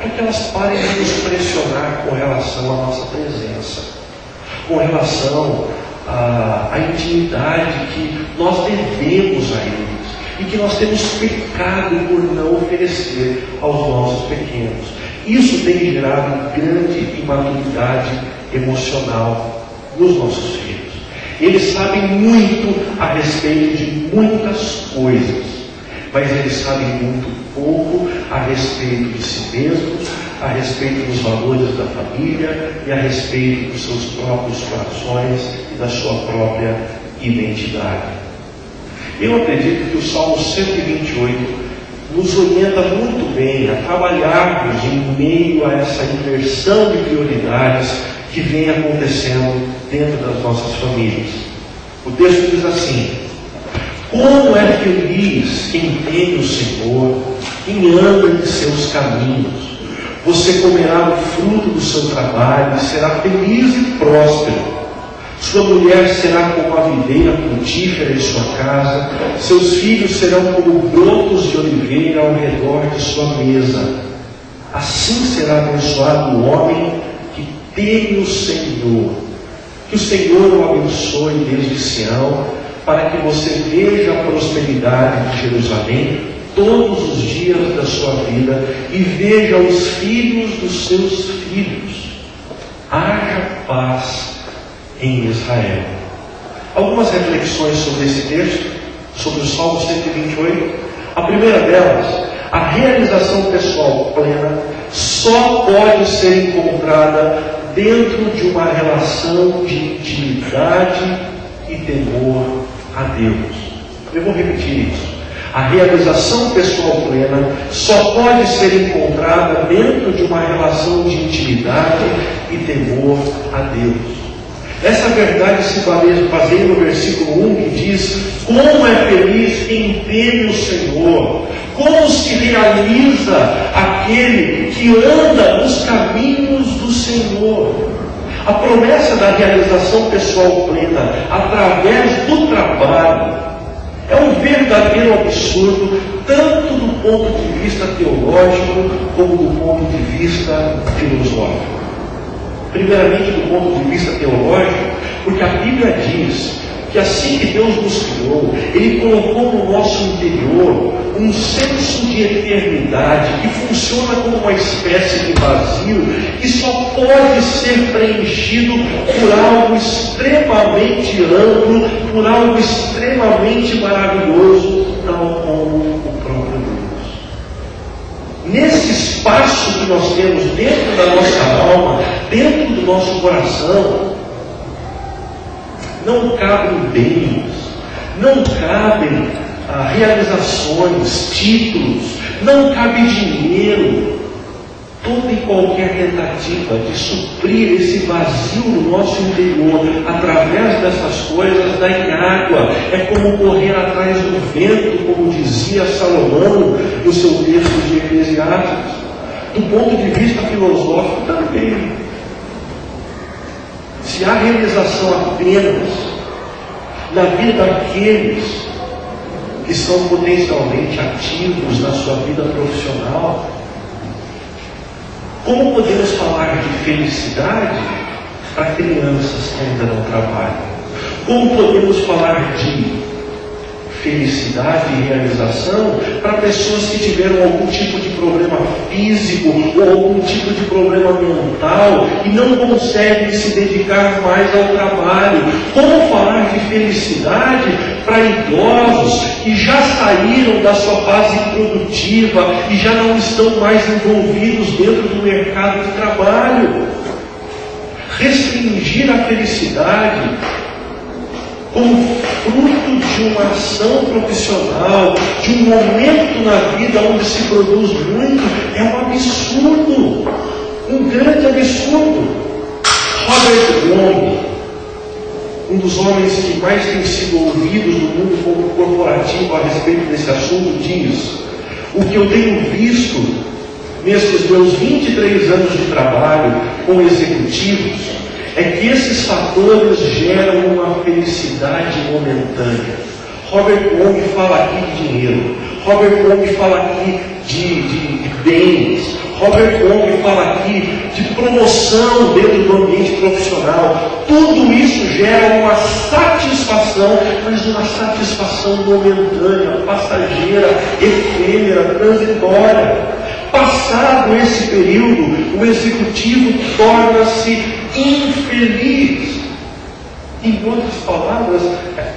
para que elas parem de nos pressionar com relação à nossa presença, com relação à intimidade que nós devemos a eles e que nós temos pecado por não oferecer aos nossos pequenos. Isso tem gerado grande imaturidade emocional nos nossos filhos. Eles sabem muito a respeito de muitas coisas, mas eles sabem muito pouco a respeito de si mesmos, a respeito dos valores da família e a respeito dos seus próprios corações e da sua própria identidade. Eu acredito que o Salmo 128 nos orienta muito bem a trabalharmos em meio a essa inversão de prioridades que vem acontecendo dentro das nossas famílias. O texto diz assim: como é feliz quem teme o Senhor, quem anda em seus caminhos. Você comerá o fruto do seu trabalho e será feliz e próspero. Sua mulher será como a videira frutífera em sua casa, seus filhos serão como brotos de oliveira ao redor de sua mesa. Assim será abençoado o homem que teme o Senhor. Que o Senhor o abençoe desde Sião, para que você veja a prosperidade de Jerusalém todos os dias da sua vida e veja os filhos dos seus filhos. Haja paz em Israel. Algumas reflexões sobre esse texto, sobre o Salmo 128. A primeira delas: a realização pessoal plena só pode ser encontrada dentro de uma relação de intimidade e temor a Deus. Eu vou repetir isso. A realização pessoal plena só pode ser encontrada dentro de uma relação de intimidade e temor a Deus. Essa verdade se baseia no versículo 1 que diz: como é feliz quem teme o Senhor, como se realiza aquele que anda nos caminhos do Senhor. A promessa da realização pessoal plena através do trabalho é um verdadeiro absurdo, tanto do ponto de vista teológico como do ponto de vista filosófico. Primeiramente, do ponto de vista teológico, porque a Bíblia diz que assim que Deus nos criou, Ele colocou no nosso interior um senso de eternidade que funciona como uma espécie de vazio que só pode ser preenchido por algo extremamente amplo, por algo extremamente maravilhoso, tal como o próprio Deus. Nesse espaço que nós temos dentro da nossa alma, dentro do nosso coração, não cabem bens, não cabem realizações, títulos, não cabe dinheiro. Toda e qualquer tentativa de suprir esse vazio no nosso interior através dessas coisas dá em água. É como correr atrás do vento, como dizia Salomão no seu texto de Eclesiastes. Do ponto de vista filosófico também. Se há realização apenas na vida daqueles que são potencialmente ativos na sua vida profissional, como podemos falar de felicidade para crianças que ainda não trabalham? Como podemos falar de felicidade e realização para pessoas que tiveram algum tipo de problema físico ou algum tipo de problema mental e não conseguem se dedicar mais ao trabalho? Como falar de felicidade para idosos que já saíram da sua fase produtiva e já não estão mais envolvidos dentro do mercado de trabalho? Restringir a felicidade como fruto de uma ação profissional, de um momento na vida onde se produz muito, é um absurdo, um grande absurdo. Robert Long, um dos homens que mais tem sido ouvidos no mundo corporativo a respeito desse assunto, diz: o que eu tenho visto nesses meus 23 anos de trabalho com executivos é que esses fatores geram uma felicidade momentânea. Robert Long fala aqui de dinheiro, Robert Long fala aqui de bens, Robert Long fala aqui de promoção dentro do ambiente profissional. Tudo isso gera uma satisfação, mas uma satisfação momentânea, passageira, efêmera, transitória. Passado esse período, o executivo torna-se infeliz. Em outras palavras,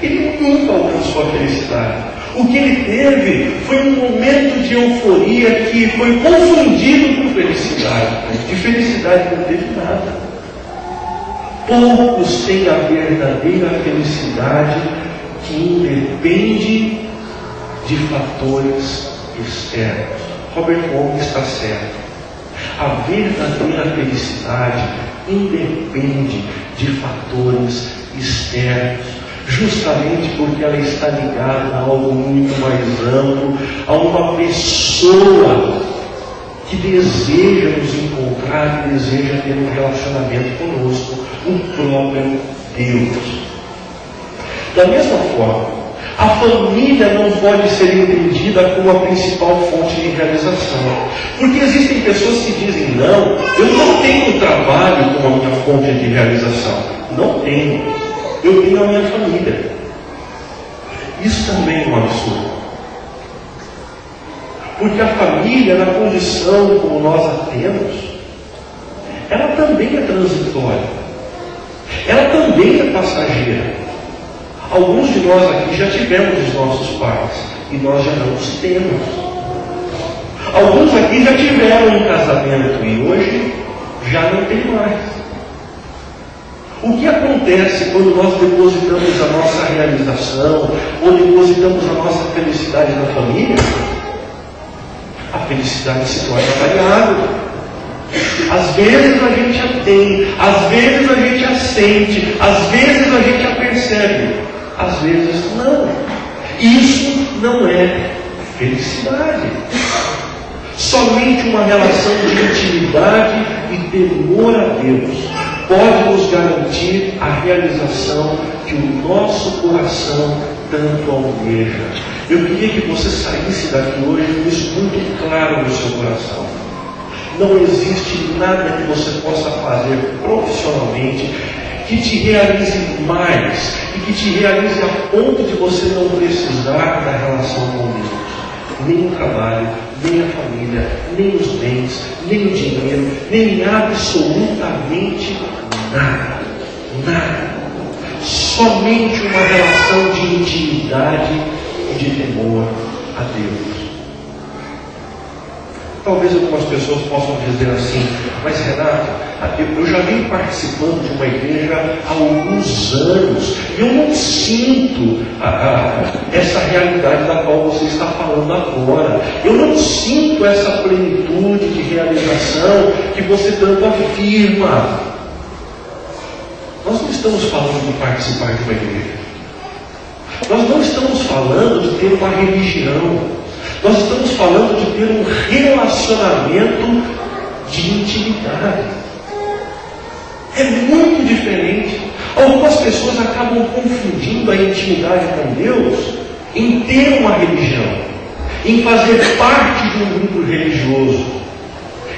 ele nunca alcançou a felicidade. O que ele teve foi um momento de euforia que foi confundido com felicidade. De felicidade não teve nada. Poucos têm a verdadeira felicidade que independe de fatores externos. Robert Long está certo. A verdadeira felicidade independe de fatores externos, justamente porque ela está ligada a algo muito mais amplo, a uma pessoa que deseja nos encontrar, que deseja ter um relacionamento conosco, o próprio Deus. Da mesma forma, a família não pode ser entendida como a principal fonte de realização. Porque existem pessoas que dizem, não, eu não tenho trabalho como a minha fonte de realização. Não tenho. Eu tenho a minha família. Isso também é um absurdo. Porque a família, na condição como nós a temos, ela também é transitória. Ela também é passageira. Alguns de nós aqui já tivemos os nossos pais e nós já não os temos. Alguns aqui já tiveram um casamento e hoje já não tem mais. O que acontece quando nós depositamos a nossa realização ou depositamos a nossa felicidade na família? A felicidade se torna variável. Às vezes a gente a tem, às vezes a gente a sente, às vezes a gente a percebe. Às vezes não. Isso não é felicidade. Somente uma relação de intimidade e temor a Deus pode nos garantir a realização que o nosso coração tanto almeja. Eu queria que você saísse daqui hoje com isso muito claro no seu coração. Não existe nada que você possa fazer profissionalmente que te realize mais e que te realize a ponto de você não precisar da relação com Deus. Nem o trabalho, nem a família, nem os bens, nem o dinheiro, nem absolutamente nada. Nada. Somente uma relação de intimidade e de temor a Deus. Talvez algumas pessoas possam dizer assim, mas Renato, eu já venho participando de uma igreja há alguns anos e eu não sinto essa realidade da qual você está falando agora. Eu não sinto essa plenitude de realização que você tanto afirma. Nós não estamos falando de participar de uma igreja. Nós não estamos falando de ter uma religião. Nós estamos falando de ter um relacionamento de intimidade. É muito diferente. Algumas pessoas acabam confundindo a intimidade com Deus em ter uma religião, em fazer parte de um grupo religioso,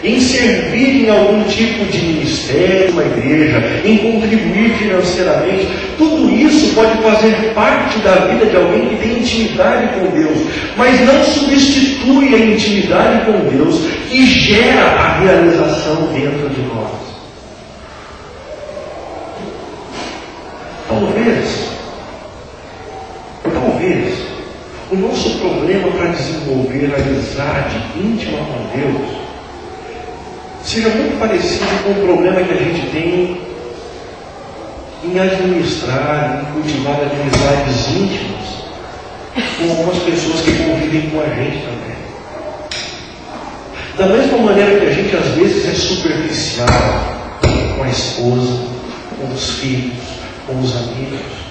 em servir em algum tipo de ministério, uma igreja, em contribuir financeiramente. Tudo isso pode fazer parte da vida de alguém que tem intimidade com Deus, mas não substitui a intimidade com Deus que gera a realização dentro de nós. Talvez, o nosso problema para desenvolver a amizade íntima com Deus seja muito parecido com o problema que a gente tem em administrar, em cultivar amizades íntimas com algumas pessoas que convivem com a gente também. Da mesma maneira que a gente às vezes é superficial com a esposa, com os filhos, com os amigos,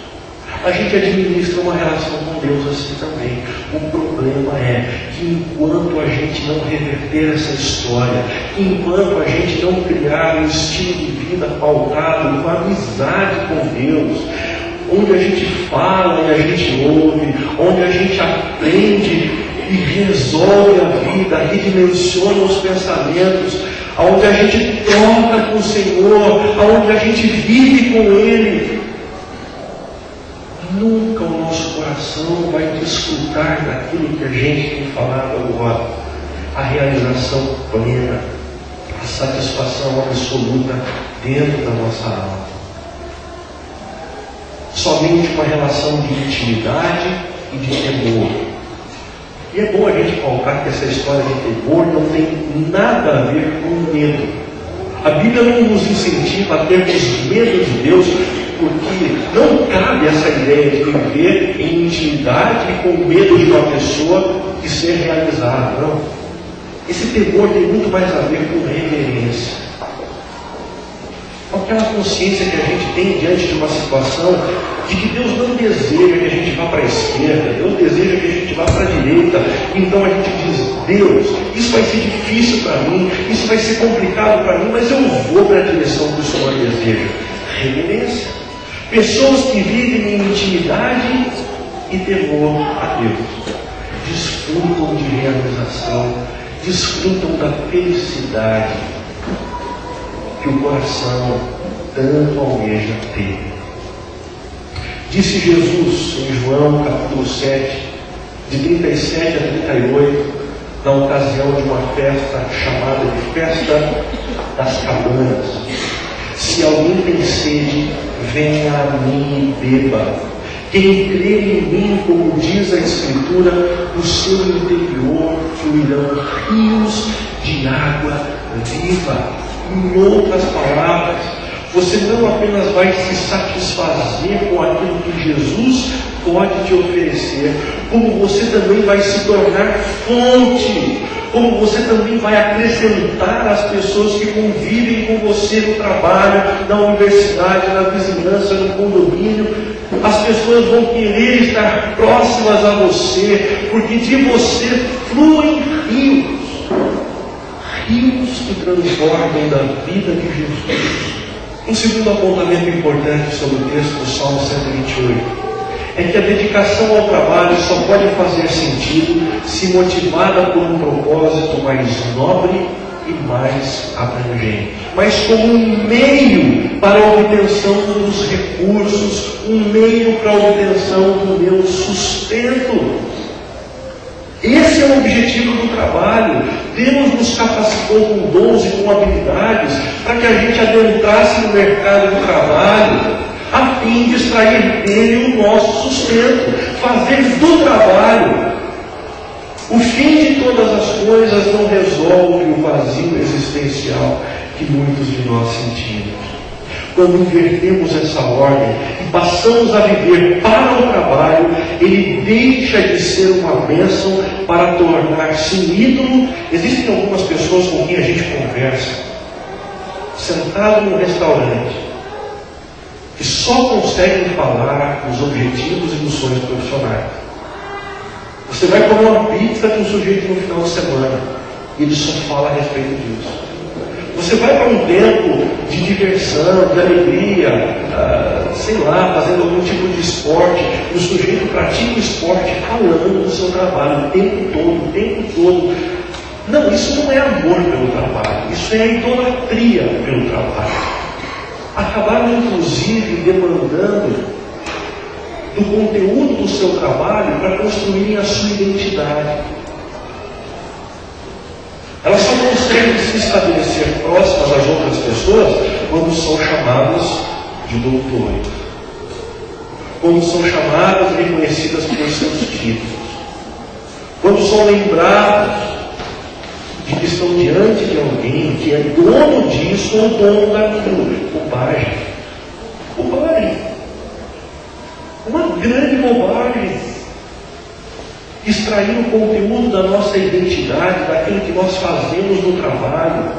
a gente administra uma relação com Deus assim também. O problema é que enquanto a gente não reverter essa história, enquanto a gente não criar um estilo de vida pautado com amizade com Deus, onde a gente fala e a gente ouve, onde a gente aprende e resolve a vida, redimensiona os pensamentos, aonde a gente troca com o Senhor, aonde a gente vive com Ele. Nunca o nosso coração vai desfrutar daquilo que a gente tem falado agora, a realização plena, a satisfação absoluta dentro da nossa alma. Somente uma relação de intimidade e de temor. E é bom a gente colocar que essa história de temor não tem nada a ver com medo. A Bíblia não nos incentiva a termos medo de Deus, porque não cabe essa ideia de viver em intimidade e com medo de uma pessoa de ser realizada. Não. Esse temor tem muito mais a ver com reverência. Com aquela consciência que a gente tem diante de uma situação de que Deus não deseja que a gente vá para a esquerda, Deus deseja que a gente vá para a direita. Então a gente diz: Deus, isso vai ser difícil para mim, isso vai ser complicado para mim, mas eu vou para a direção que o Senhor deseja. Reverência. Pessoas que vivem em intimidade e temor a Deus desfrutam de realização, desfrutam da felicidade que o coração tanto almeja ter. Disse Jesus em João capítulo 7, de 37 a 38, na ocasião de uma festa chamada de Festa das Cabanas: se alguém tem sede, venha a mim e beba. Quem crer em mim, como diz a Escritura, do seu interior fluirão rios de água viva. Em outras palavras, você não apenas vai se satisfazer com aquilo que Jesus pode te oferecer, como você também vai se tornar fonte, como você também vai acrescentar as pessoas que convivem com você no trabalho, na universidade, na vizinhança, no condomínio. As pessoas vão querer estar próximas a você, porque de você fluem rios que transbordam da vida de Jesus. Um segundo apontamento importante sobre o texto do Salmo 128 é que a dedicação ao trabalho só pode fazer sentido se motivada por um propósito mais nobre e mais abrangente, mas como um meio para a obtenção dos recursos, um meio para a obtenção do meu sustento. Esse é o objetivo do trabalho. Deus nos capacitou com dons e com habilidades para que a gente adentrasse no mercado do trabalho, a fim de extrair dele o nosso sustento, fazer do trabalho o fim de todas as coisas. Não resolve o vazio existencial que muitos de nós sentimos. Quando invertemos essa ordem e passamos a viver para o trabalho, ele deixa de ser uma bênção para tornar-se um ídolo. Existem algumas pessoas com quem a gente conversa, sentado num restaurante, que só conseguem falar dos objetivos e dos sonhos profissionais. Você vai comer uma pizza com um sujeito no final de semana e ele só fala a respeito disso. Você vai para um tempo de diversão, de alegria, sei lá, fazendo algum tipo de esporte, e o sujeito pratica o esporte falando do seu trabalho o tempo todo. Não, isso não é amor pelo trabalho, isso é idolatria pelo trabalho. Acabaram inclusive demandando do conteúdo do seu trabalho para construírem a sua identidade. Elas só conseguem se estabelecer próximas às outras pessoas quando são chamadas de doutores, quando são chamadas e reconhecidas por seus títulos, quando são lembradas de que estão diante de alguém que é dono disso ou dono daquilo. Bobagem. Uma grande bobagem. Extrair o conteúdo da nossa identidade, daquilo que nós fazemos no trabalho,